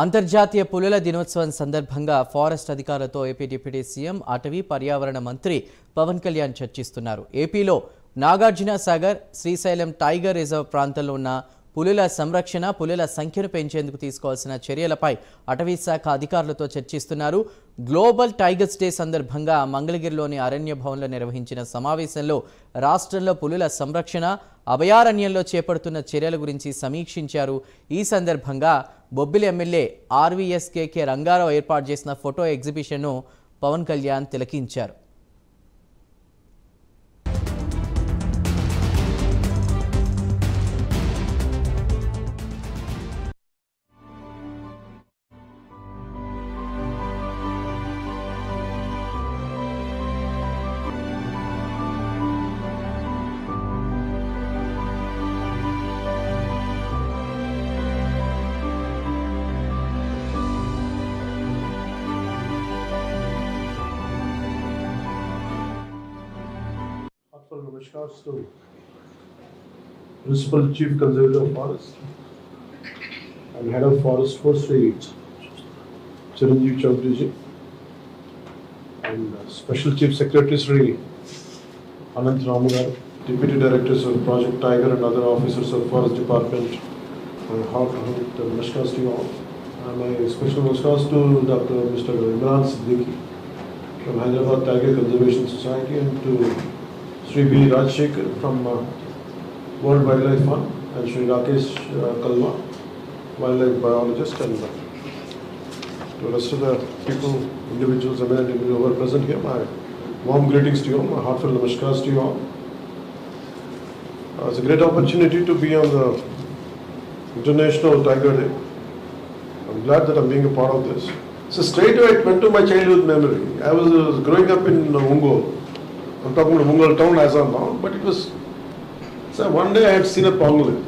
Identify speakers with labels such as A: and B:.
A: అంతర్జాతీయ పులుల దినోత్సవం సందర్భంగా ఫారెస్ట్ అధికారులతో ఏపీ డిప్యూటీ సీఎం అటవీ పర్యావరణ మంత్రి పవన్ కళ్యాణ్ చర్చిస్తున్నారు. ఏపీలో నాగార్జున సాగర్, శ్రీశైలం టైగర్ రిజర్వ్ ప్రాంతంలో ఉన్న పులుల సంరక్షణ, పులుల సంఖ్యను పెంచేందుకు తీసుకోవాల్సిన చర్యలపై అటవీ శాఖ అధికారులతో చర్చిస్తున్నారు. గ్లోబల్ టైగర్స్ డే సందర్భంగా మంగళగిరిలోని అరణ్య భవన్లో నిర్వహించిన సమావేశంలో రాష్ట్రంలో పులుల సంరక్షణ, అభయారణ్యంలో చేపడుతున్న చర్యల గురించి సమీక్షించారు. ఈ సందర్భంగా బొబ్బిలి ఎమ్మెల్యే ఆర్వీఎస్కేకే రంగారావు ఏర్పాటు చేసిన ఫోటో ఎగ్జిబిషన్ను పవన్ కళ్యాణ్ తిలకించారు.
B: Namaskars to Principal Chief Conservator of Forest and Head of Forest Forestry Chiranjeev Chaudhary ji, and Special Chief Secretary Sri Anant Ramugar, Deputy Directors of Project Tiger and other officers of Forest Department. Namaskars to you all. My special namaskars to Dr. Mr. Imran Siddiqui from Hyderabad Tiger Conservation Society and to Sri B. Rajshekhar from World Wildlife Fund and Sri Rakesh Kalwa, wildlife biologist, and to the rest of the people, individuals, eminent individuals who are present here, my warm greetings to you all, my heartfelt namaskars to you all. It's a great opportunity to be on the International Tiger Day. I'm glad that I'm being a part of this. So straight away it went to my childhood memory. I was growing up in Ongole. I'm talking about Mungal town as of now, but it was, so one day I had seen a pangolin.